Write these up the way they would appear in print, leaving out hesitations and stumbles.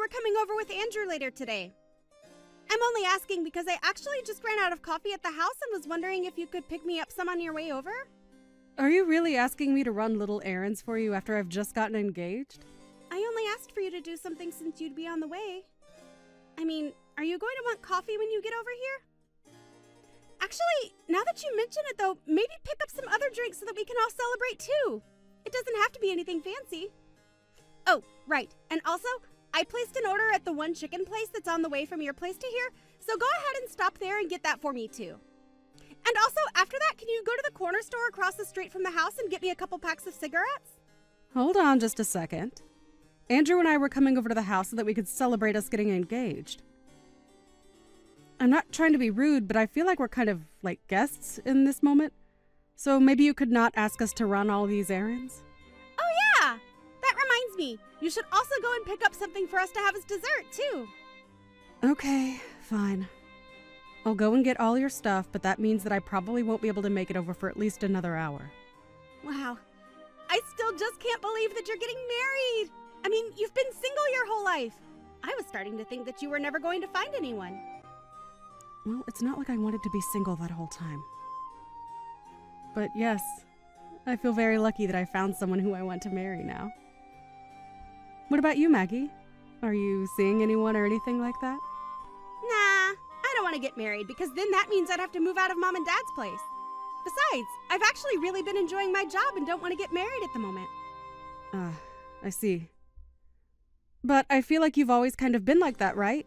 we're coming over with Andrew later today. I'm only asking because I actually just ran out of coffee at the house and was wondering if you could pick me up some on your way over? Are you really asking me to run little errands for you after I've just gotten engaged? I only asked for you to do something since you'd be on the way. I mean, are you going to want coffee when you get over here? Actually, now that you mention it though, maybe pick up some other drinks so that we can all celebrate too. It doesn't have to be anything fancy. Oh, right. And also, I placed an order at the one chicken place that's on the way from your place to here, so go ahead and stop there and get that for me too. And also, after that, can you go to the corner store across the street from the house and get me a couple packs of cigarettes? Hold on just a second. Andrew and I were coming over to the house so that we could celebrate us getting engaged. I'm not trying to be rude, but I feel like we're kind of like guests in this moment. So maybe you could not ask us to run all these errands? Oh yeah! That reminds me, you should also go and pick up something for us to have as dessert too. Okay, fine. I'll go and get all your stuff, but that means that I probably won't be able to make it over for at least another hour. Wow. I still just can't believe that you're getting married. I mean, you've been single your whole life. I was starting to think that you were never going to find anyone. Well, it's not like I wanted to be single that whole time. But yes, I feel very lucky that I found someone who I want to marry now. What about you, Maggie? Are you seeing anyone or anything like that? Nah, I don't want to get married because then that means I'd have to move out of Mom and Dad's place. Besides, I've actually really been enjoying my job and don't want to get married at the moment. I see. But I feel like you've always kind of been like that, right?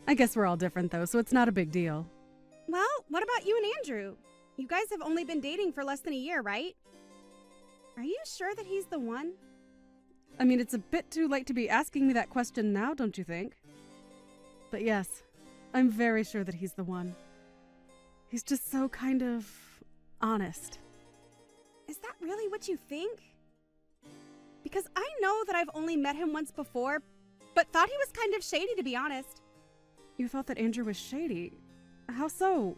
I guess we're all different though, so it's not a big deal. Well, what about you and Andrew? You guys have only been dating for less than a year, right? Are you sure that he's the one? I mean, it's a bit too late to be asking me that question now, don't you think? But yes, I'm very sure that he's the one. He's just so kind of honest. Is that really what you think? Because I know that I've only met him once before, but thought he was kind of shady, to be honest. You thought that Andrew was shady? How so?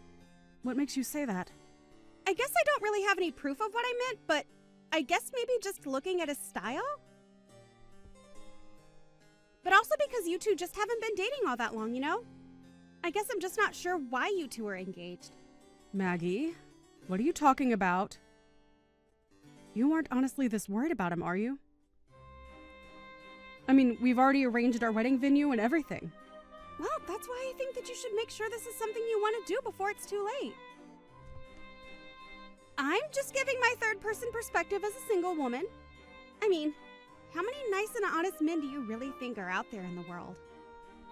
What makes you say that? I guess I don't really have any proof of what I meant, but I guess maybe just looking at his style? But also because you two just haven't been dating all that long, you know? I guess I'm just not sure why you two are engaged. Maggie, what are you talking about? You aren't honestly this worried about him, are you? I mean, we've already arranged our wedding venue and everything. Well, that's why I think that you should make sure this is something you want to do before it's too late. I'm just giving my third-person perspective as a single woman. I mean, how many nice and honest men do you really think are out there in the world?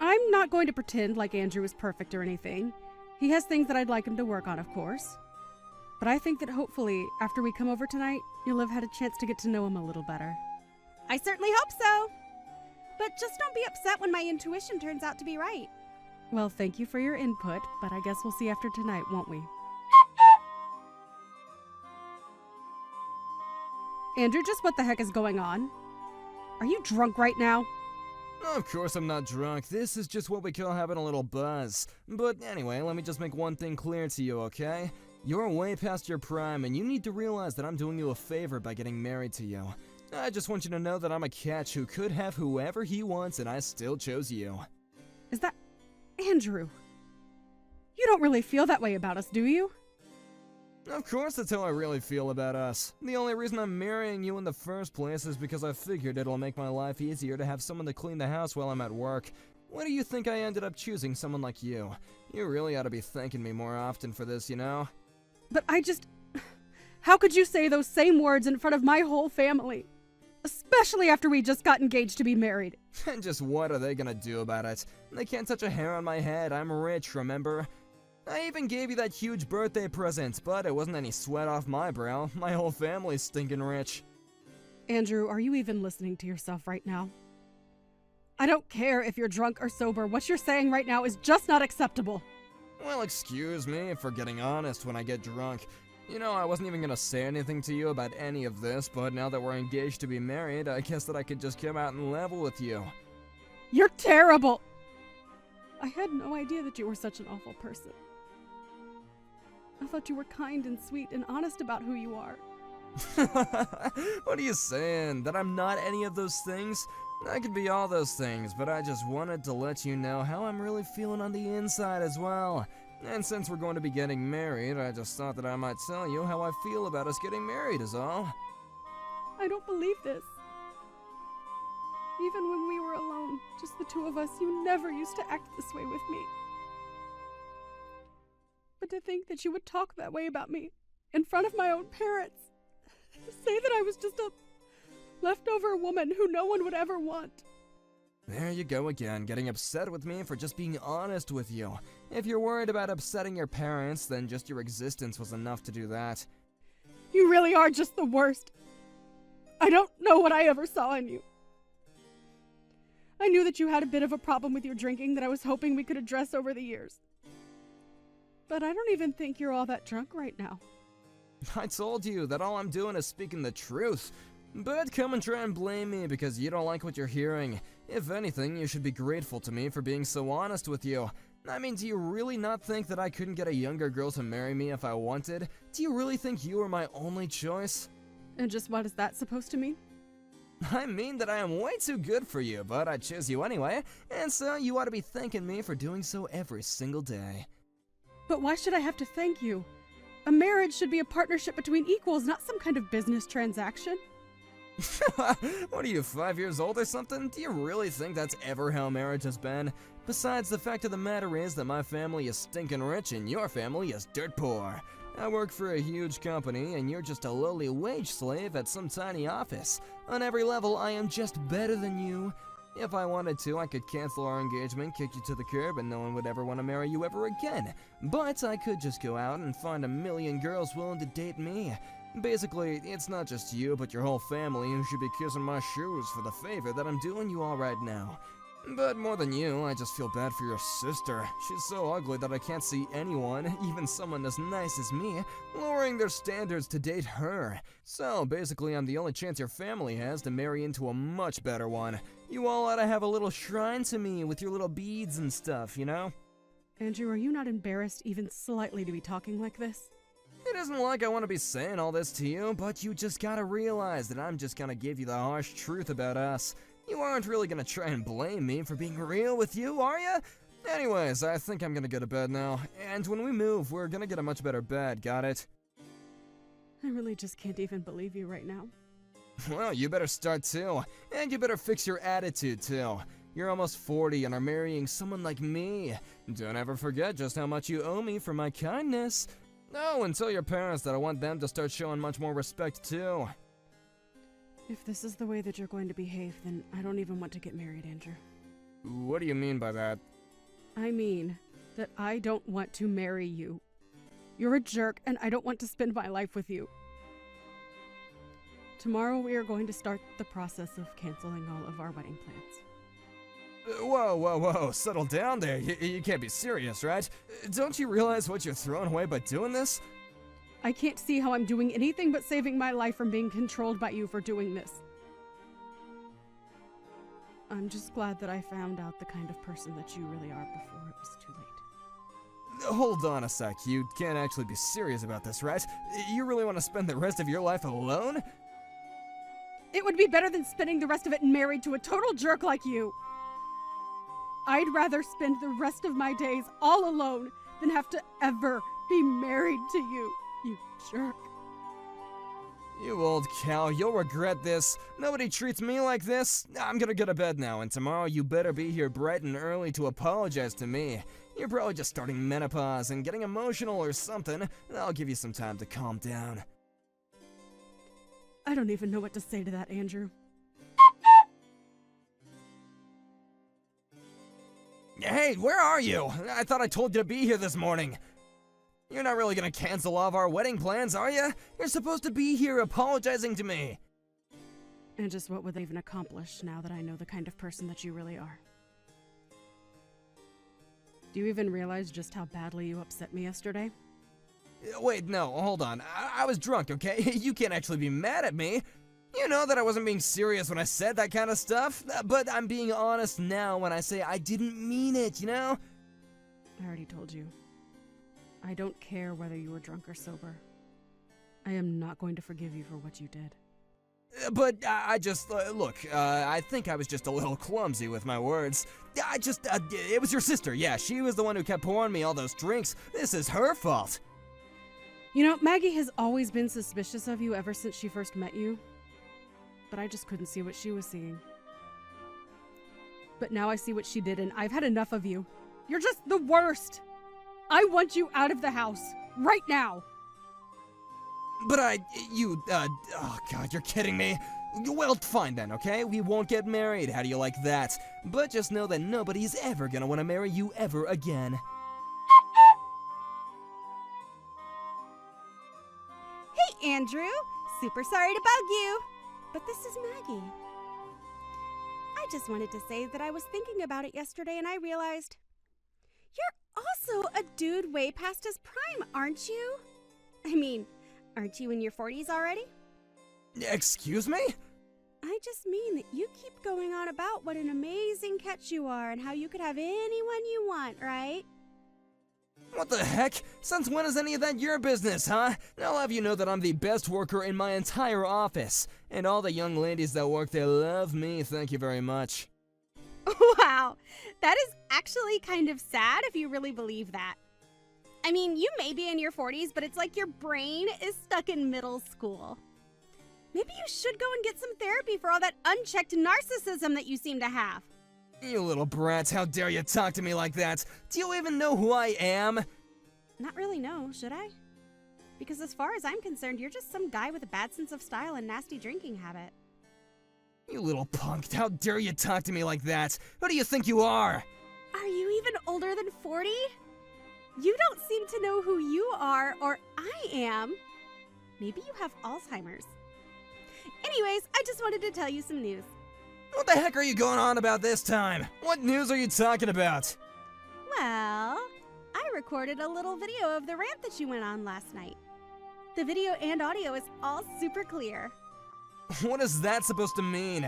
I'm not going to pretend like Andrew is perfect or anything. He has things that I'd like him to work on, of course. But I think that hopefully, after we come over tonight, you'll have had a chance to get to know him a little better. I certainly hope so. But just don't be upset when my intuition turns out to be right. Well, thank you for your input, but I guess we'll see after tonight, won't we? Andrew, just what the heck is going on? Are you drunk right now? Of course I'm not drunk. This is just what we call having a little buzz. But anyway, let me just make one thing clear to you, okay? You're way past your prime, and you need to realize that I'm doing you a favor by getting married to you. I just want you to know that I'm a catch who could have whoever he wants, and I still chose you. Is that... Andrew? You don't really feel that way about us, do you? Of course that's how I really feel about us. The only reason I'm marrying you in the first place is because I figured it'll make my life easier to have someone to clean the house while I'm at work. Why do you think I ended up choosing someone like you? You really ought to be thanking me more often for this, you know? But I just... How could you say those same words in front of my whole family? Especially after we just got engaged to be married. And just what are they gonna do about it? They can't touch a hair on my head. I'm rich, remember? I even gave you that huge birthday present, but it wasn't any sweat off my brow. My whole family's stinking rich. Andrew, are you even listening to yourself right now? I don't care if you're drunk or sober. What you're saying right now is just not acceptable. Well, excuse me for getting honest when I get drunk. You know, I wasn't even gonna say anything to you about any of this, but now that we're engaged to be married, I guess that I could just come out and level with you. You're terrible! I had no idea that you were such an awful person. I thought you were kind and sweet and honest about who you are. What are you saying? That I'm not any of those things? I could be all those things, but I just wanted to let you know how I'm really feeling on the inside as well. And since we're going to be getting married, I just thought that I might tell you how I feel about us getting married is all. I don't believe this. Even when we were alone, just the two of us, you never used to act this way with me. But to think that you would talk that way about me in front of my own parents, say that I was just a leftover woman who no one would ever want. There you go again, getting upset with me for just being honest with you. If you're worried about upsetting your parents, then just your existence was enough to do that. You really are just the worst. I don't know what I ever saw in you. I knew that you had a bit of a problem with your drinking that I was hoping we could address over the years. But I don't even think you're all that drunk right now. I told you that all I'm doing is speaking the truth. But come and try and blame me because you don't like what you're hearing. If anything, you should be grateful to me for being so honest with you. I mean, do you really not think that I couldn't get a younger girl to marry me if I wanted? Do you really think you were my only choice? And just what is that supposed to mean? I mean that I am way too good for you, but I choose you anyway, and so you ought to be thanking me for doing so every single day. But why should I have to thank you? A marriage should be a partnership between equals, not some kind of business transaction. What are you, 5 years old or something? Do you really think that's ever how marriage has been? Besides, the fact of the matter is that my family is stinking rich and your family is dirt poor. I work for a huge company and you're just a lowly wage slave at some tiny office. On every level, I am just better than you. If I wanted to, I could cancel our engagement, kick you to the curb, and no one would ever want to marry you ever again. But I could just go out and find a million girls willing to date me. Basically, it's not just you, but your whole family who should be kissing my shoes for the favor that I'm doing you all right now. But more than you, I just feel bad for your sister. She's so ugly that I can't see anyone, even someone as nice as me, lowering their standards to date her. So basically, I'm the only chance your family has to marry into a much better one. You all ought to have a little shrine to me with your little beads and stuff, you know? Andrew, are you not embarrassed even slightly to be talking like this? It isn't like I want to be saying all this to you, but you just gotta realize that I'm just gonna give you the harsh truth about us. You aren't really gonna try and blame me for being real with you, are you? Anyways, I think I'm gonna go to bed now, and when we move, we're gonna get a much better bed, got it? I really just can't even believe you right now. Well, you better start too, and you better fix your attitude too. You're almost 40 and are marrying someone like me. Don't ever forget just how much you owe me for my kindness. Oh, and tell your parents that I want them to start showing much more respect too. If this is the way that you're going to behave, then I don't even want to get married, Andrew. What do you mean by that? I mean that I don't want to marry you. You're a jerk, and I don't want to spend my life with you. Tomorrow we are going to start the process of canceling all of our wedding plans. Whoa, settle down there. You can't be serious, right? Don't you realize what you're throwing away by doing this? I can't see how I'm doing anything but saving my life from being controlled by you for doing this. I'm just glad that I found out the kind of person that you really are before it was too late. Hold on a sec, you can't actually be serious about this, right? You really want to spend the rest of your life alone? It would be better than spending the rest of it married to a total jerk like you. I'd rather spend the rest of my days all alone than have to ever be married to you, you jerk. You old cow, you'll regret this. Nobody treats me like this. I'm gonna go to bed now, and tomorrow you better be here bright and early to apologize to me. You're probably just starting menopause and getting emotional or something. I'll give you some time to calm down. I don't even know what to say to that, Andrew. Hey, where are you? I thought I told you to be here this morning. You're not really gonna cancel all of our wedding plans, are you? You're supposed to be here apologizing to me. And just what would they even accomplish now that I know the kind of person that you really are? Do you even realize just how badly you upset me yesterday? Wait, no, hold on. I was drunk, okay? You can't actually be mad at me. You know that I wasn't being serious when I said that kind of stuff, but I'm being honest now when I say I didn't mean it, you know? I already told you. I don't care whether you were drunk or sober. I am not going to forgive you for what you did. But I just, look, I think I was just a little clumsy with my words. It was your sister, yeah, she was the one who kept pouring me all those drinks. This is her fault. You know, Maggie has always been suspicious of you ever since she first met you. But I just couldn't see what she was seeing. But now I see what she did, and I've had enough of you. You're just the worst! I want you out of the house, right now! But oh god, you're kidding me. Well, fine then, okay? We won't get married, how do you like that? But just know that nobody's ever gonna want to marry you ever again. Hey, Andrew. Super sorry to bug you, but this is Maggie. I just wanted to say that I was thinking about it yesterday and I realized you're also a dude way past his prime, aren't you? I mean, aren't you in your 40s already? Excuse me? I just mean that you keep going on about what an amazing catch you are and how you could have anyone you want, right? What the heck? Since when is any of that your business, huh? I'll have you know that I'm the best worker in my entire office. And all the young ladies that work there love me, thank you very much. Wow, that is actually kind of sad if you really believe that. I mean, you may be in your 40s, but it's like your brain is stuck in middle school. Maybe you should go and get some therapy for all that unchecked narcissism that you seem to have. You little brats, how dare you talk to me like that? Do you even know who I am? Not really, no, should I? Because as far as I'm concerned, you're just some guy with a bad sense of style and nasty drinking habit. You little punk, how dare you talk to me like that? Who do you think you are? Are you even older than 40? You don't seem to know who you are, or I am. Maybe you have Alzheimer's. Anyways, I just wanted to tell you some news. What the heck are you going on about this time? What news are you talking about? Well, I recorded a little video of the rant that you went on last night. The video and audio is all super clear. What is that supposed to mean?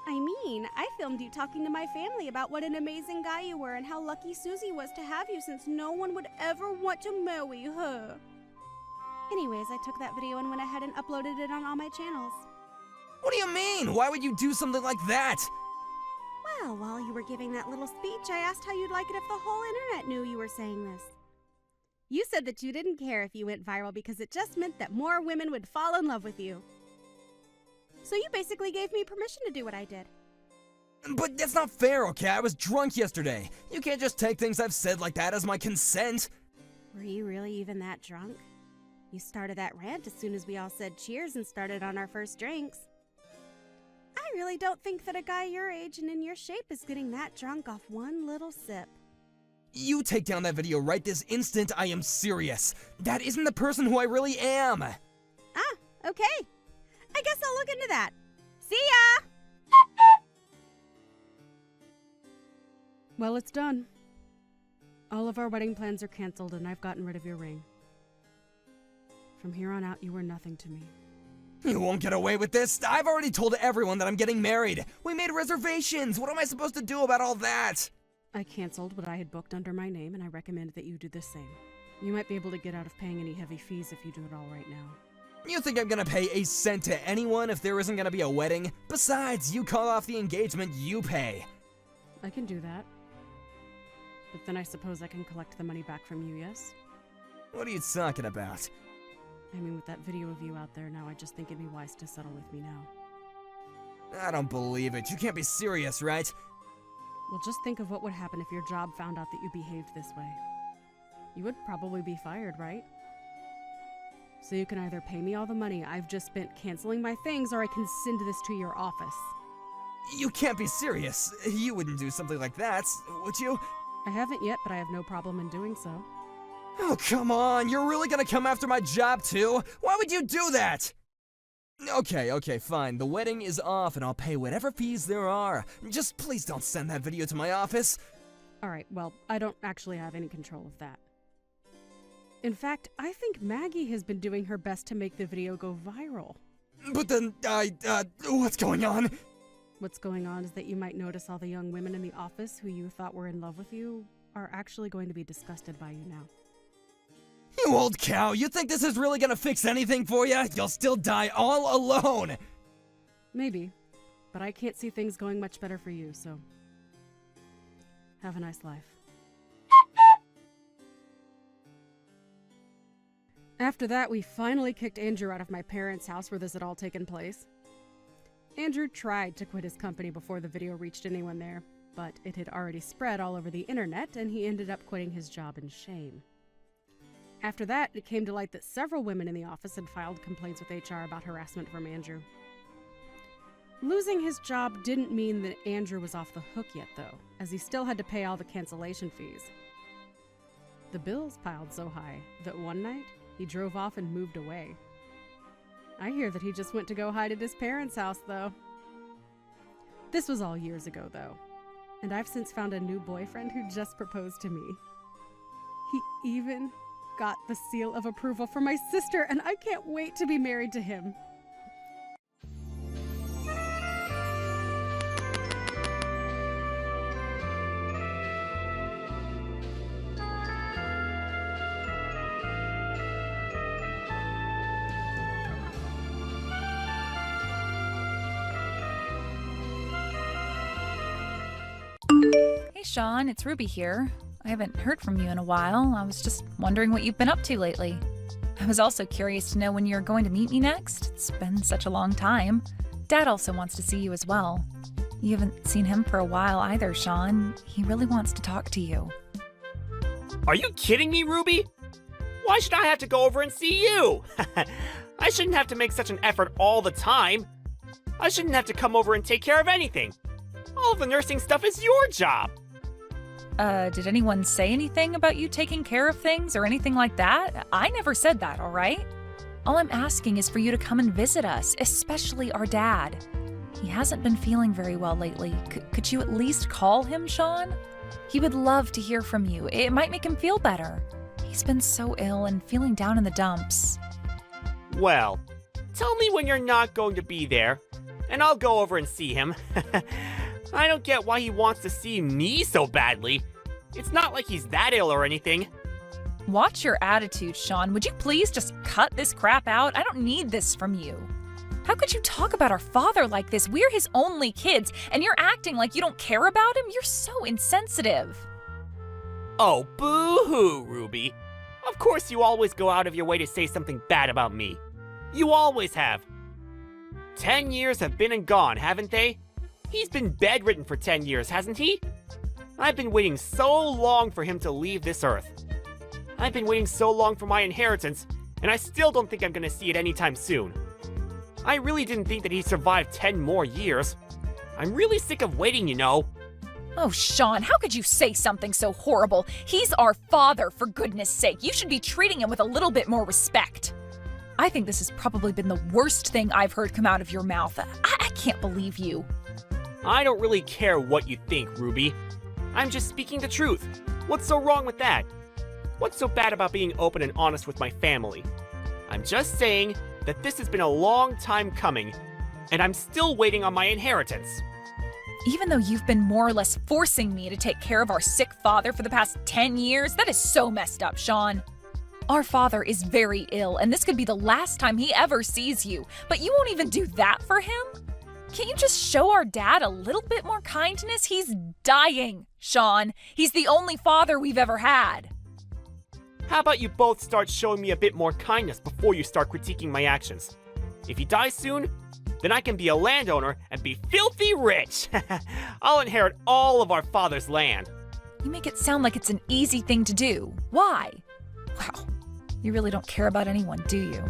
I mean, I filmed you talking to my family about what an amazing guy you were and how lucky Susie was to have you since no one would ever want to marry her. Anyways, I took that video and went ahead and uploaded it on all my channels. What do you mean? Why would you do something like that? Well, while you were giving that little speech, I asked how you'd like it if the whole internet knew you were saying this. You said that you didn't care if you went viral because it just meant that more women would fall in love with you. So you basically gave me permission to do what I did. But that's not fair, okay? I was drunk yesterday. You can't just take things I've said like that as my consent. Were you really even that drunk? You started that rant as soon as we all said cheers and started on our first drinks. I really don't think that a guy your age and in your shape is getting that drunk off one little sip. You take down that video right this instant, I am serious. That isn't the person who I really am. Ah, okay. I guess I'll look into that. See ya! Well, it's done. All of our wedding plans are canceled and I've gotten rid of your ring. From here on out, you were nothing to me. You won't get away with this. I've already told everyone that I'm getting married. We made reservations. What am I supposed to do about all that? I canceled what I had booked under my name and I recommend that you do the same. You might be able to get out of paying any heavy fees if you do it all right now. You think I'm gonna pay a cent to anyone if there isn't gonna be a wedding? Besides, you call off the engagement, you pay. I can do that. But then I suppose I can collect the money back from you, yes? What are you talking about? I mean, with that video of you out there now, I just think it'd be wise to settle with me now. I don't believe it. You can't be serious, right? Well, just think of what would happen if your job found out that you behaved this way. You would probably be fired, right? So you can either pay me all the money I've just spent canceling my things, or I can send this to your office. You can't be serious. You wouldn't do something like that, would you? I haven't yet, but I have no problem in doing so. Oh, come on. You're really gonna come after my job, too? Why would you do that? Okay, fine. The wedding is off, and I'll pay whatever fees there are. Just please don't send that video to my office. Alright, well, I don't actually have any control of that. In fact, I think Maggie has been doing her best to make the video go viral. But then, what's going on? What's going on is that you might notice all the young women in the office who you thought were in love with you are actually going to be disgusted by you now. You old cow, you think this is really gonna fix anything for you? You'll still die all alone! Maybe. But I can't see things going much better for you, so have a nice life. After that, we finally kicked Andrew out of my parents' house where this had all taken place. Andrew tried to quit his company before the video reached anyone there, but it had already spread all over the internet, and he ended up quitting his job in shame. After that, it came to light that several women in the office had filed complaints with HR about harassment from Andrew. Losing his job didn't mean that Andrew was off the hook yet, though, as he still had to pay all the cancellation fees. The bills piled so high that one night, he drove off and moved away. I hear that he just went to go hide at his parents' house, though. This was all years ago, though, and I've since found a new boyfriend who just proposed to me. He even got the seal of approval from my sister, and I can't wait to be married to him. Hey Sean, it's Ruby here. I haven't heard from you in a while. I was just wondering what you've been up to lately. I was also curious to know when you're going to meet me next. It's been such a long time. Dad also wants to see you as well. You haven't seen him for a while either, Sean. He really wants to talk to you. Are you kidding me, Ruby? Why should I have to go over and see you? I shouldn't have to make such an effort all the time. I shouldn't have to come over and take care of anything. All of the nursing stuff is your job. Did anyone say anything about you taking care of things or anything like that? I never said that, all right? All I'm asking is for you to come and visit us, especially our dad. He hasn't been feeling very well lately. Could you at least call him, Sean? He would love to hear from you. It might make him feel better. He's been so ill and feeling down in the dumps. Well, tell me when you're not going to be there, and I'll go over and see him. I don't get why he wants to see me so badly. It's not like he's that ill or anything. Watch your attitude, Sean. Would you please just cut this crap out? I don't need this from you. How could you talk about our father like this? We're his only kids, and you're acting like you don't care about him? You're so insensitive. Oh, boo-hoo, Ruby. Of course you always go out of your way to say something bad about me. You always have. 10 years have been and gone, haven't they? He's been bedridden for 10 years, hasn't he? I've been waiting so long for him to leave this earth. I've been waiting so long for my inheritance, and I still don't think I'm gonna see it anytime soon. I really didn't think that he'd survive 10 more years. I'm really sick of waiting, you know. Oh, Sean, how could you say something so horrible? He's our father, for goodness sake. You should be treating him with a little bit more respect. I think this has probably been the worst thing I've heard come out of your mouth. I can't believe you. I don't really care what you think, Ruby. I'm just speaking the truth. What's so wrong with that? What's so bad about being open and honest with my family? I'm just saying that this has been a long time coming, and I'm still waiting on my inheritance. Even though you've been more or less forcing me to take care of our sick father for the past 10 years, that is so messed up, Sean. Our father is very ill, and this could be the last time he ever sees you, but you won't even do that for him? Can't you just show our dad a little bit more kindness? He's dying, Sean. He's the only father we've ever had. How about you both start showing me a bit more kindness before you start critiquing my actions? If he dies soon, then I can be a landowner and be filthy rich. I'll inherit all of our father's land. You make it sound like it's an easy thing to do. Why? Wow, you really don't care about anyone, do you?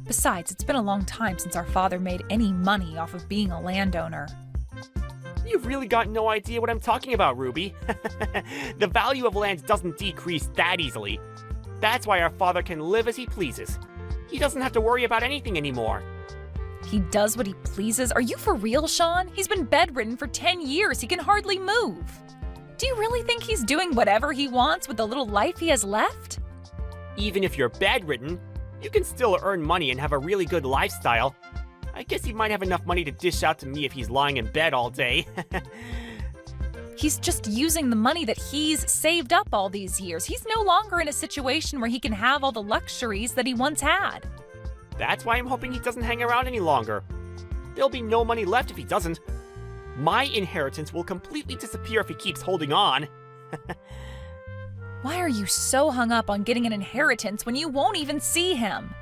Besides, it's been a long time since our father made any money off of being a landowner. You've really got no idea what I'm talking about, Ruby. The value of land doesn't decrease that easily. That's why our father can live as he pleases. He doesn't have to worry about anything anymore. He does what he pleases? Are you for real, Sean? He's been bedridden for 10 years. He can hardly move. Do you really think he's doing whatever he wants with the little life he has left? Even if you're bedridden, you can still earn money and have a really good lifestyle. I guess he might have enough money to dish out to me if he's lying in bed all day. He's just using the money that he's saved up all these years. He's no longer in a situation where he can have all the luxuries that he once had. That's why I'm hoping he doesn't hang around any longer. There'll be no money left if he doesn't. My inheritance will completely disappear if he keeps holding on. Why are you so hung up on getting an inheritance when you won't even see him?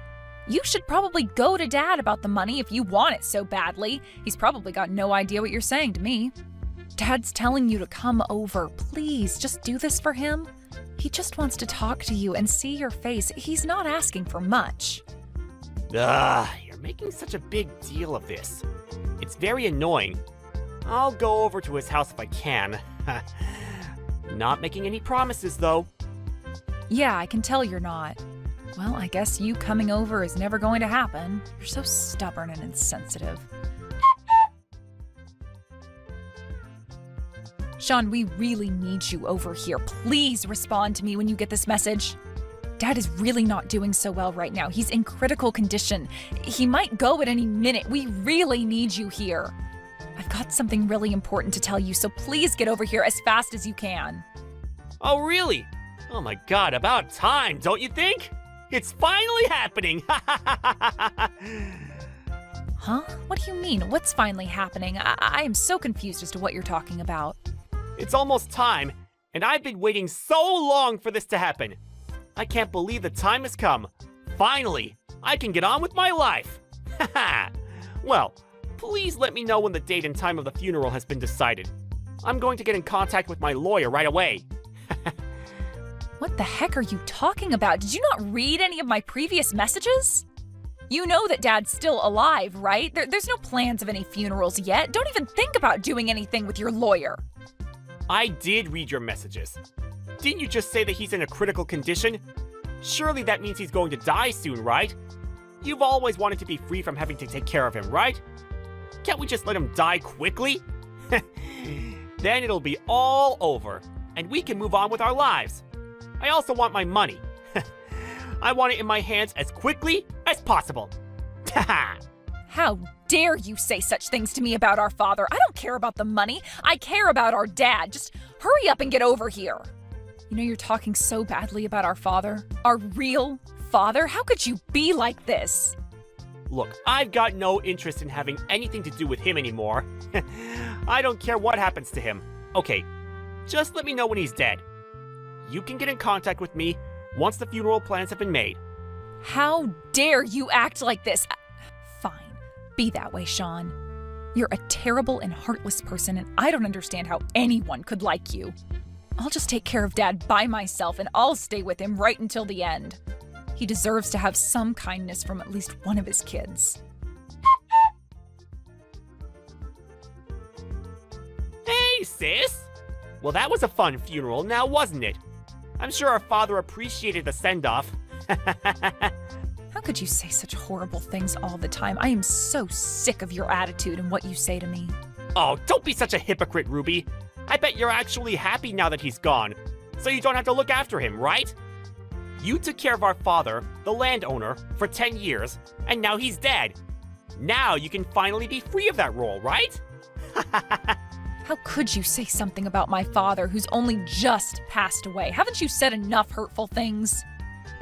You should probably go to Dad about the money if you want it so badly. He's probably got no idea what you're saying to me. Dad's telling you to come over. Please, just do this for him. He just wants to talk to you and see your face. He's not asking for much. You're making such a big deal of this. It's very annoying. I'll go over to his house if I can. Not making any promises, though. Yeah, I can tell you're not. Well, I guess you coming over is never going to happen. You're so stubborn and insensitive. Sean, we really need you over here. Please respond to me when you get this message. Dad is really not doing so well right now. He's in critical condition. He might go at any minute. We really need you here. I've got something really important to tell you, so please get over here as fast as you can. Oh, really? Oh my god, about time, don't you think? It's finally happening! Huh? What do you mean? What's finally happening? I am so confused as to what you're talking about. It's almost time, and I've been waiting so long for this to happen. I can't believe the time has come. Finally, I can get on with my life. Well, please let me know when the date and time of the funeral has been decided. I'm going to get in contact with my lawyer right away. What the heck are you talking about? Did you not read any of my previous messages? You know that Dad's still alive, right? There's no plans of any funerals yet. Don't even think about doing anything with your lawyer. I did read your messages. Didn't you just say that he's in a critical condition? Surely that means he's going to die soon, right? You've always wanted to be free from having to take care of him, right? Can't we just let him die quickly? Then it'll be all over, and we can move on with our lives. I also want my money. I want it in my hands as quickly as possible. How dare you say such things to me about our father? I don't care about the money. I care about our dad. Just hurry up and get over here. You know you're talking so badly about our father. Our real father? How could you be like this? Look, I've got no interest in having anything to do with him anymore. I don't care what happens to him. Okay, just let me know when he's dead. You can get in contact with me once the funeral plans have been made. How dare you act like this? Fine, be that way, Sean. You're a terrible and heartless person, and I don't understand how anyone could like you. I'll just take care of Dad by myself, and I'll stay with him right until the end. He deserves to have some kindness from at least one of his kids. Hey, sis! Well, that was a fun funeral, now wasn't it? I'm sure our father appreciated the send-off. How could you say such horrible things all the time? I am so sick of your attitude and what you say to me. Oh, don't be such a hypocrite, Ruby. I bet you're actually happy now that he's gone, so you don't have to look after him, right? You took care of our father, the landowner, for 10 years, and now he's dead. Now you can finally be free of that role, right? How could you say something about my father who's only just passed away? Haven't you said enough hurtful things?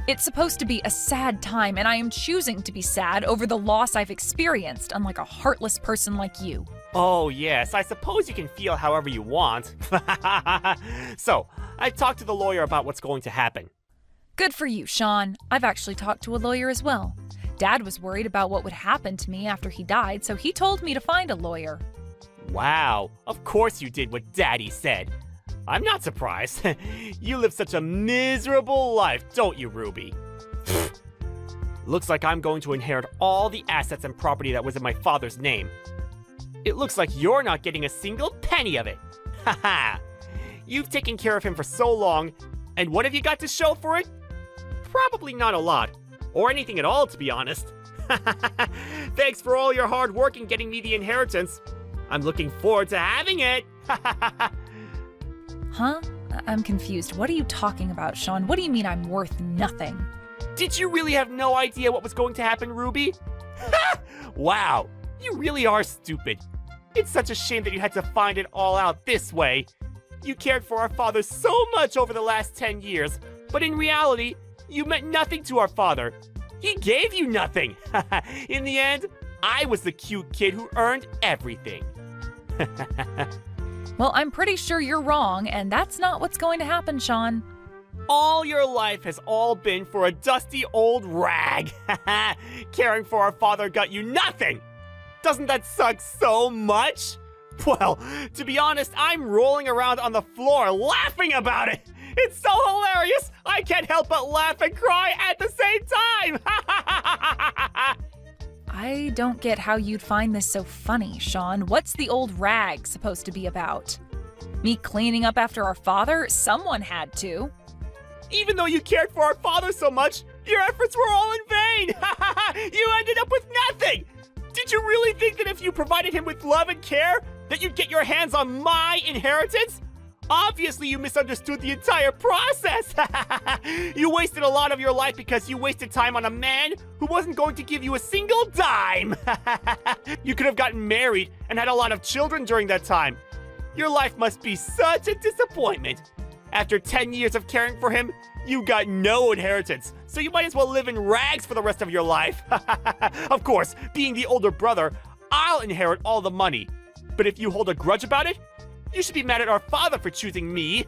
It's supposed to be a sad time, and I am choosing to be sad over the loss I've experienced, unlike a heartless person like you. Oh yes, I suppose you can feel however you want. So, I talked to the lawyer about what's going to happen. Good for you, Sean. I've actually talked to a lawyer as well. Dad was worried about what would happen to me after he died, so he told me to find a lawyer. Wow, of course you did what Daddy said. I'm not surprised. You live such a miserable life, don't you, Ruby? Looks like I'm going to inherit all the assets and property that was in my father's name. It looks like you're not getting a single penny of it. Haha. You've taken care of him for so long, and what have you got to show for it? Probably not a lot, or anything at all, to be honest. Thanks for all your hard work in getting me the inheritance. I'm looking forward to having it. Huh? I'm confused. What are you talking about, Sean? What do you mean I'm worth nothing? Did you really have no idea what was going to happen, Ruby? Wow, you really are stupid. It's such a shame that you had to find it all out this way. You cared for our father so much over the last 10 years, but in reality, you meant nothing to our father. He gave you nothing. In the end, I was the cute kid who earned everything. Well, I'm pretty sure you're wrong, and that's not what's going to happen, Sean. All your life has all been for a dusty old rag. Caring for our father got you nothing. Doesn't that suck so much? Well, to be honest, I'm rolling around on the floor laughing about it. It's so hilarious. I can't help but laugh and cry at the same time. I don't get how you'd find this so funny, Sean. What's the old rag supposed to be about? Me cleaning up after our father? Someone had to. Even though you cared for our father so much, your efforts were all in vain. You ended up with nothing. Did you really think that if you provided him with love and care, that you'd get your hands on my inheritance? Obviously, you misunderstood the entire process. You wasted a lot of your life because you wasted time on a man who wasn't going to give you a single dime. You could have gotten married and had a lot of children during that time. Your life must be such a disappointment. After 10 years of caring for him, you got no inheritance, so you might as well live in rags for the rest of your life. Of course, being the older brother, I'll inherit all the money. But if you hold a grudge about it, you should be mad at our father for choosing me.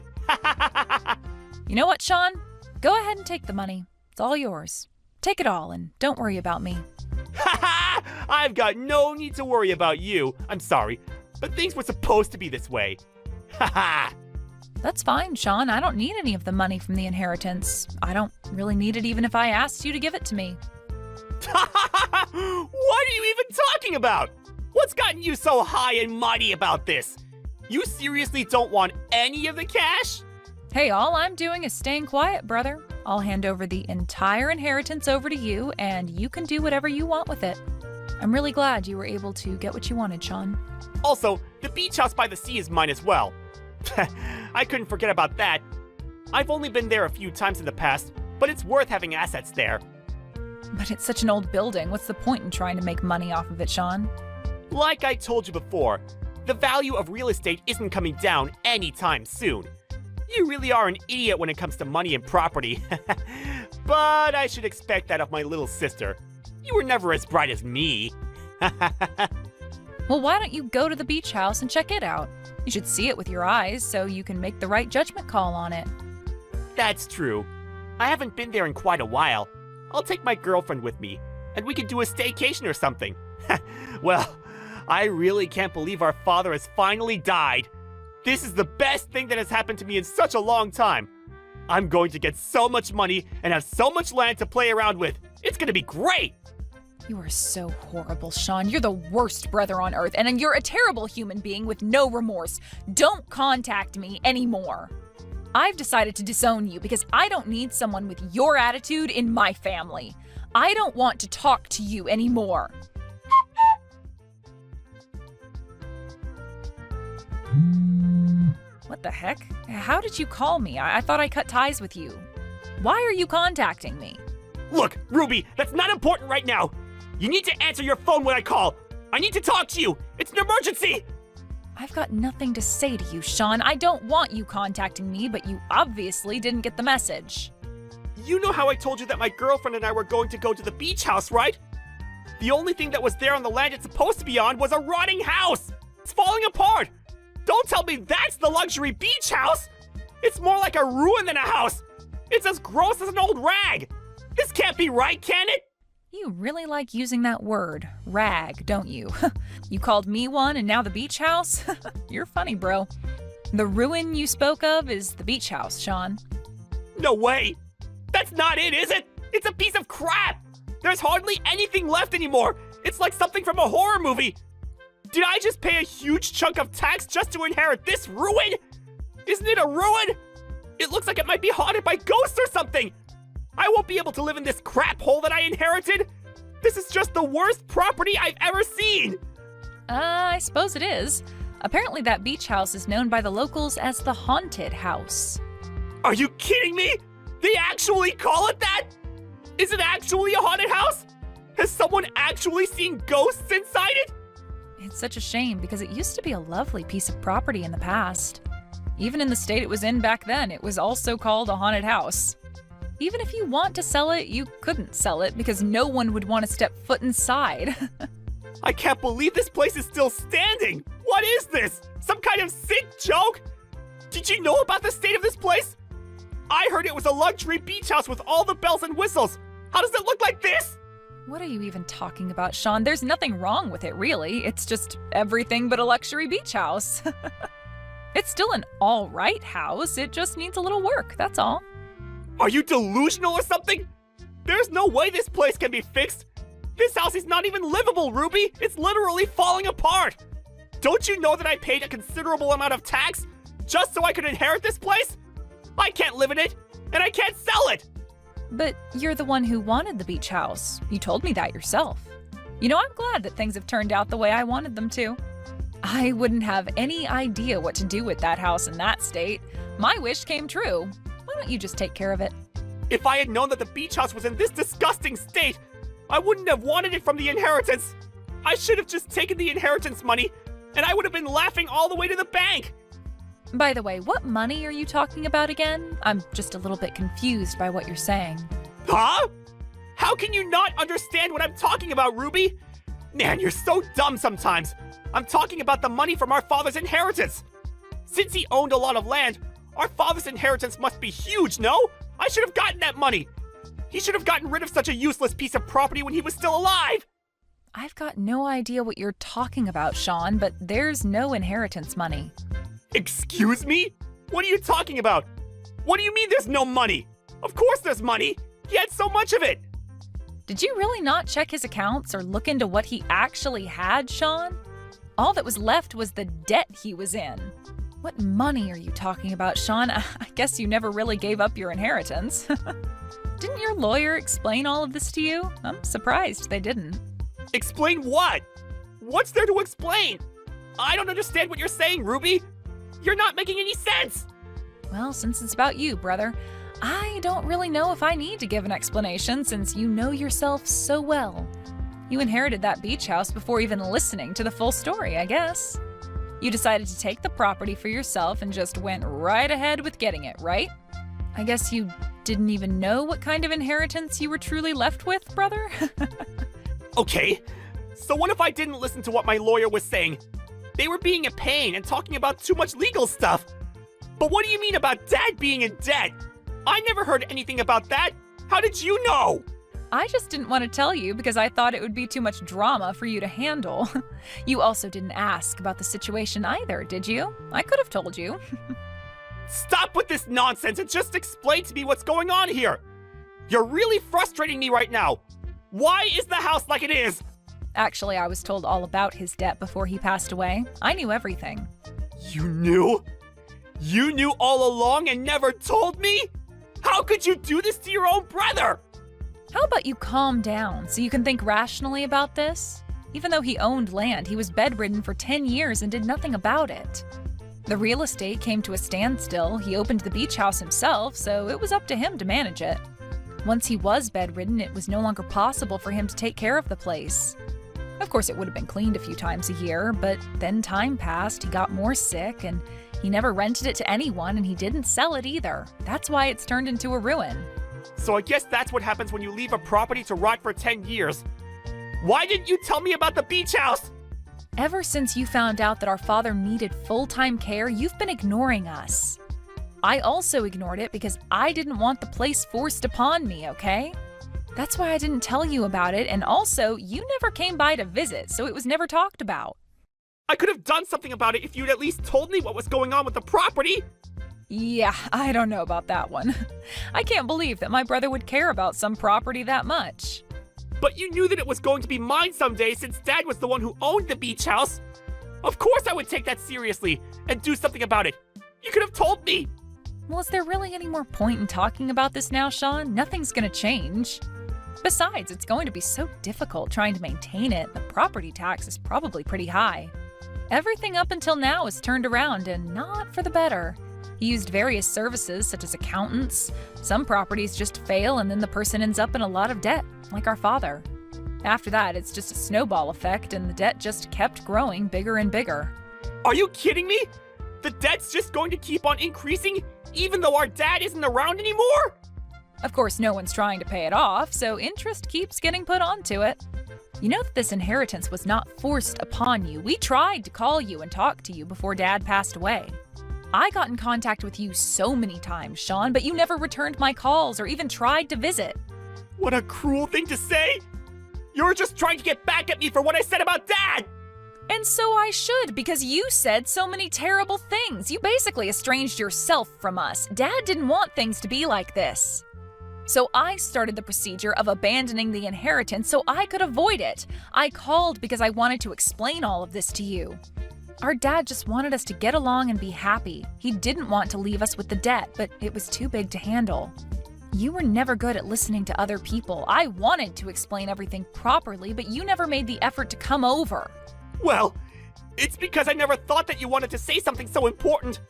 You know what, Sean? Go ahead and take the money. It's all yours. Take it all and don't worry about me. I've got no need to worry about you. I'm sorry, but things were supposed to be this way. That's fine, Sean. I don't need any of the money from the inheritance. I don't really need it even if I asked you to give it to me. What are you even talking about? What's gotten you so high and mighty about this? You seriously don't want any of the cash? Hey, all I'm doing is staying quiet, brother. I'll hand over the entire inheritance over to you, and you can do whatever you want with it. I'm really glad you were able to get what you wanted, Sean. Also, the beach house by the sea is mine as well. I couldn't forget about that. I've only been there a few times in the past, but it's worth having assets there. But it's such an old building. What's the point in trying to make money off of it, Sean? Like I told you before, the value of real estate isn't coming down anytime soon. You really are an idiot when it comes to money and property. But I should expect that of my little sister. You were never as bright as me. Well, why don't you go to the beach house and check it out? You should see it with your eyes so you can make the right judgment call on it. That's true. I haven't been there in quite a while. I'll take my girlfriend with me, and we could do a staycation or something. Well, I really can't believe our father has finally died. This is the best thing that has happened to me in such a long time. I'm going to get so much money and have so much land to play around with. It's going to be great. You are so horrible, Sean. You're the worst brother on earth, and you're a terrible human being with no remorse. Don't contact me anymore. I've decided to disown you because I don't need someone with your attitude in my family. I don't want to talk to you anymore. What the heck? How did you call me? I thought I cut ties with you. Why are you contacting me? Look, Ruby, that's not important right now. You need to answer your phone when I call. I need to talk to you. It's an emergency. I've got nothing to say to you, Sean. I don't want you contacting me, but you obviously didn't get the message. You know how I told you that my girlfriend and I were going to go to the beach house, right? The only thing that was there on the land it's supposed to be on was a rotting house. It's falling apart. Don't tell me that's the luxury beach house. It's more like a ruin than a house. It's as gross as an old rag. This can't be right, can it? You really like using that word, rag, don't you? You called me one and now the beach house? You're funny, bro. The ruin you spoke of is the beach house, Sean. No way. That's not it, is it? It's a piece of crap. There's hardly anything left anymore. It's like something from a horror movie. Did I just pay a huge chunk of tax just to inherit this ruin? Isn't it a ruin? It looks like it might be haunted by ghosts or something. I won't be able to live in this crap hole that I inherited. This is just the worst property I've ever seen. I suppose it is. Apparently that beach house is known by the locals as the haunted house. Are you kidding me? They actually call it that? Is it actually a haunted house? Has someone actually seen ghosts inside it? It's such a shame because it used to be a lovely piece of property in the past. Even in the state it was in back then, it was also called a haunted house. Even if you want to sell it, you couldn't sell it because no one would want to step foot inside. I can't believe this place is still standing! What is this? Some kind of sick joke? Did you know about the state of this place? I heard it was a luxury beach house with all the bells and whistles. How does it look like this? What are you even talking about, Sean? There's nothing wrong with it, really. It's just everything but a luxury beach house. It's still an all right house. It just needs a little work, that's all. Are you delusional or something? There's no way this place can be fixed. This house is not even livable, Ruby. It's literally falling apart. Don't you know that I paid a considerable amount of tax just so I could inherit this place? I can't live in it, and I can't sell it. But you're the one who wanted the beach house. You told me that yourself. You know, I'm glad that things have turned out the way I wanted them to. I wouldn't have any idea what to do with that house in that state. My wish came true. Why don't you just take care of it? If I had known that the beach house was in this disgusting state, I wouldn't have wanted it from the inheritance. I should have just taken the inheritance money, and I would have been laughing all the way to the bank. By the way, what money are you talking about again? I'm just a little bit confused by what you're saying. Huh? How can you not understand what I'm talking about, Ruby? Man, you're so dumb sometimes. I'm talking about the money from our father's inheritance. Since he owned a lot of land, our father's inheritance must be huge, no? I should have gotten that money. He should have gotten rid of such a useless piece of property when he was still alive. I've got no idea what you're talking about, Sean, but there's no inheritance money. Excuse me? What are you talking about? What do you mean there's no money? Of course there's money. He had so much of it. Did you really not check his accounts or look into what he actually had, Sean? All that was left was the debt he was in. What money are you talking about, Sean? I guess you never really gave up your inheritance. Didn't your lawyer explain all of this to you? I'm surprised they didn't. Explain what? What's there to explain? I don't understand what you're saying, Ruby. You're not making any sense. Well, since it's about you, brother, I don't really know if I need to give an explanation since you know yourself so well. You inherited that beach house before even listening to the full story, I guess. You decided to take the property for yourself and just went right ahead with getting it, right? I guess you didn't even know what kind of inheritance you were truly left with, brother? Okay, so what if I didn't listen to what my lawyer was saying? They were being a pain and talking about too much legal stuff. But what do you mean about Dad being in debt? I never heard anything about that. How did you know? I just didn't want to tell you because I thought it would be too much drama for you to handle. You also didn't ask about the situation either, did you? I could have told you. Stop with this nonsense and just explain to me what's going on here. You're really frustrating me right now. Why is the house like it is? Actually, I was told all about his debt before he passed away. I knew everything. You knew? You knew all along and never told me? How could you do this to your own brother? How about you calm down so you can think rationally about this? Even though he owned land, he was bedridden for 10 years and did nothing about it. The real estate came to a standstill. He opened the beach house himself, so it was up to him to manage it. Once he was bedridden, it was no longer possible for him to take care of the place. Of course, it would have been cleaned a few times a year, but then time passed, he got more sick, and he never rented it to anyone, and he didn't sell it either. That's why it's turned into a ruin. So I guess that's what happens when you leave a property to rot for 10 years. Why didn't you tell me about the beach house? Ever since you found out that our father needed full-time care, you've been ignoring us. I also ignored it because I didn't want the place forced upon me, okay? That's why I didn't tell you about it, and also, you never came by to visit, so it was never talked about. I could have done something about it if you'd at least told me what was going on with the property. Yeah, I don't know about that one. I can't believe that my brother would care about some property that much. But you knew that it was going to be mine someday since Dad was the one who owned the beach house. Of course I would take that seriously and do something about it. You could have told me. Well, is there really any more point in talking about this now, Sean? Nothing's gonna change. Besides, it's going to be so difficult trying to maintain it. The property tax is probably pretty high. Everything up until now is turned around and not for the better. He used various services such as accountants. Some properties just fail and then the person ends up in a lot of debt, like our father. After that, it's just a snowball effect and the debt just kept growing bigger and bigger. Are you kidding me? The debt's just going to keep on increasing even though our dad isn't around anymore? Of course, no one's trying to pay it off, so interest keeps getting put onto it. You know that this inheritance was not forced upon you. We tried to call you and talk to you before Dad passed away. I got in contact with you so many times, Sean, but you never returned my calls or even tried to visit. What a cruel thing to say! You're just trying to get back at me for what I said about Dad! And so I should, because you said so many terrible things. You basically estranged yourself from us. Dad didn't want things to be like this. So I started the procedure of abandoning the inheritance so I could avoid it. I called because I wanted to explain all of this to you. Our dad just wanted us to get along and be happy. He didn't want to leave us with the debt, but it was too big to handle. You were never good at listening to other people. I wanted to explain everything properly, but you never made the effort to come over. Well, it's because I never thought that you wanted to say something so important.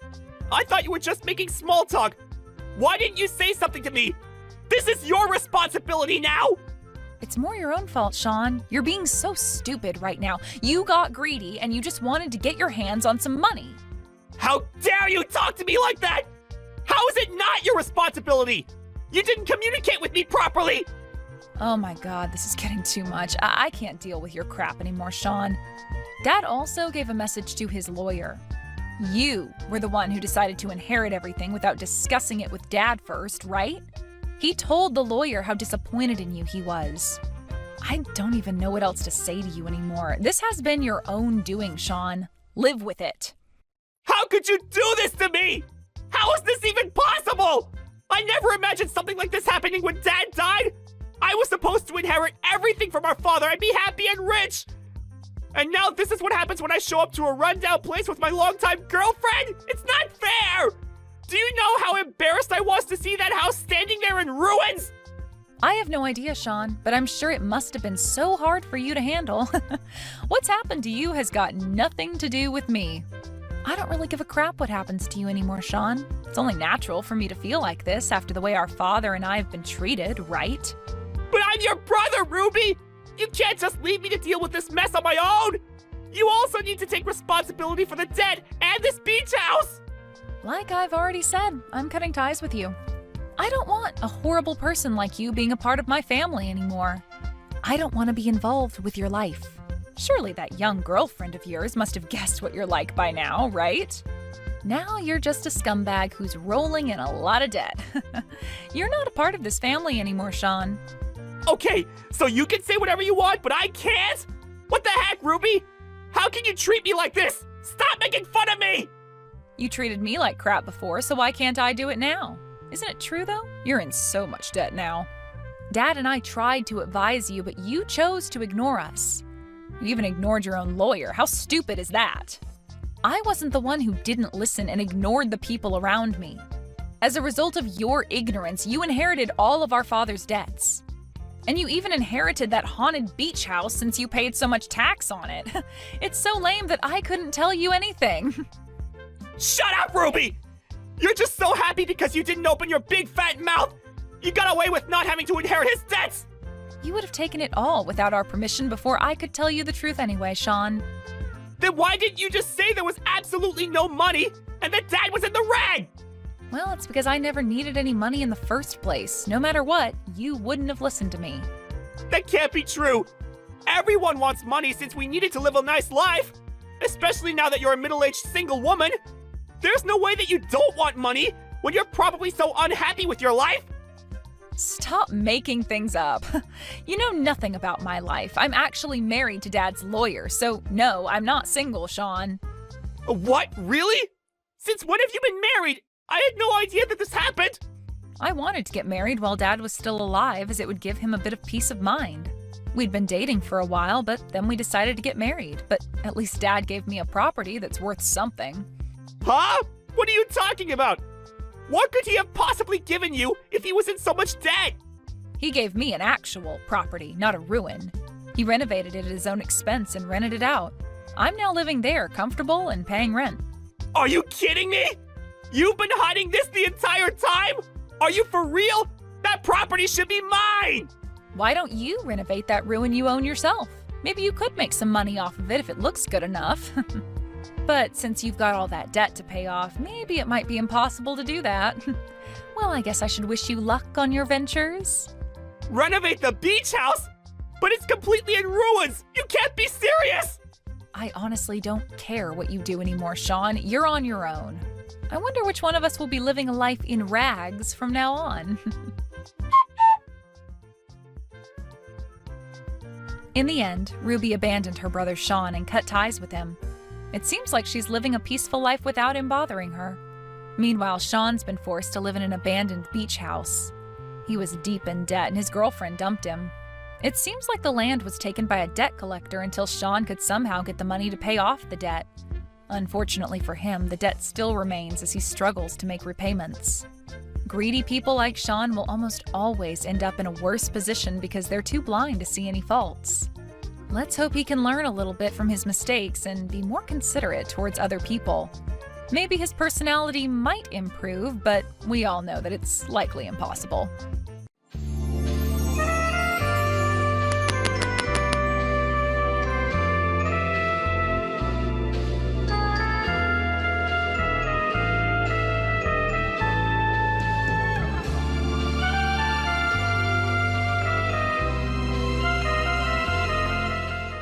I thought you were just making small talk. Why didn't you say something to me? This is your responsibility now! It's more your own fault, Sean. You're being so stupid right now. You got greedy and you just wanted to get your hands on some money. How dare you talk to me like that? How is it not your responsibility? You didn't communicate with me properly! Oh my god, this is getting too much. I can't deal with your crap anymore, Sean. Dad also gave a message to his lawyer. You were the one who decided to inherit everything without discussing it with Dad first, right? He told the lawyer how disappointed in you he was. I don't even know what else to say to you anymore. This has been your own doing, Sean. Live with it. How could you do this to me? How is this even possible? I never imagined something like this happening when Dad died. I was supposed to inherit everything from our father and be happy and rich. And now this is what happens when I show up to a rundown place with my longtime girlfriend? It's not fair! Do you know how embarrassed I was to see that house standing there in ruins? I have no idea, Sean, but I'm sure it must have been so hard for you to handle. What's happened to you has got nothing to do with me. I don't really give a crap what happens to you anymore, Sean. It's only natural for me to feel like this after the way our father and I have been treated, right? But I'm your brother, Ruby! You can't just leave me to deal with this mess on my own! You also need to take responsibility for the debt and this beach house! Like I've already said, I'm cutting ties with you. I don't want a horrible person like you being a part of my family anymore. I don't want to be involved with your life. Surely that young girlfriend of yours must have guessed what you're like by now, right? Now you're just a scumbag who's rolling in a lot of debt. You're not a part of this family anymore, Sean. Okay, so you can say whatever you want, but I can't? What the heck, Ruby? How can you treat me like this? Stop making fun of me! You treated me like crap before, so why can't I do it now? Isn't it true, though? You're in so much debt now. Dad and I tried to advise you, but you chose to ignore us. You even ignored your own lawyer. How stupid is that? I wasn't the one who didn't listen and ignored the people around me. As a result of your ignorance, you inherited all of our father's debts. And you even inherited that haunted beach house since you paid so much tax on it. It's so lame that I couldn't tell you anything. Shut up, Ruby! You're just so happy because you didn't open your big fat mouth! You got away with not having to inherit his debts! You would have taken it all without our permission before I could tell you the truth anyway, Sean. Then why didn't you just say there was absolutely no money and that Dad was in the red? Well, it's because I never needed any money in the first place. No matter what, you wouldn't have listened to me. That can't be true! Everyone wants money since we needed to live a nice life! Especially now that you're a middle-aged single woman! There's no way that you don't want money when you're probably so unhappy with your life! Stop making things up. You know nothing about my life. I'm actually married to Dad's lawyer, so no, I'm not single, Sean. What? Really? Since when have you been married? I had no idea that this happened! I wanted to get married while Dad was still alive, as it would give him a bit of peace of mind. We'd been dating for a while, but then we decided to get married. But at least Dad gave me a property that's worth something. Huh? What are you talking about? What could he have possibly given you if he was in so much debt? He gave me an actual property, not a ruin. He renovated it at his own expense and rented it out. I'm now living there, comfortable and paying rent. Are you kidding me? You've been hiding this the entire time? Are you for real? That property should be mine! Why don't you renovate that ruin you own yourself? Maybe you could make some money off of it if it looks good enough. But since you've got all that debt to pay off, maybe it might be impossible to do that. Well, I guess I should wish you luck on your ventures. Renovate the beach house? but it's completely in ruins! You can't be serious! I honestly don't care what you do anymore, Sean. You're on your own. I wonder which one of us will be living a life in rags from now on. In the end, Ruby abandoned her brother Sean and cut ties with him. It seems like she's living a peaceful life without him bothering her. Meanwhile, Sean's been forced to live in an abandoned beach house. He was deep in debt and his girlfriend dumped him. It seems like the land was taken by a debt collector until Sean could somehow get the money to pay off the debt. Unfortunately for him, the debt still remains as he struggles to make repayments. Greedy people like Sean will almost always end up in a worse position because they're too blind to see any faults. Let's hope he can learn a little bit from his mistakes and be more considerate towards other people. Maybe his personality might improve, but we all know that it's likely impossible.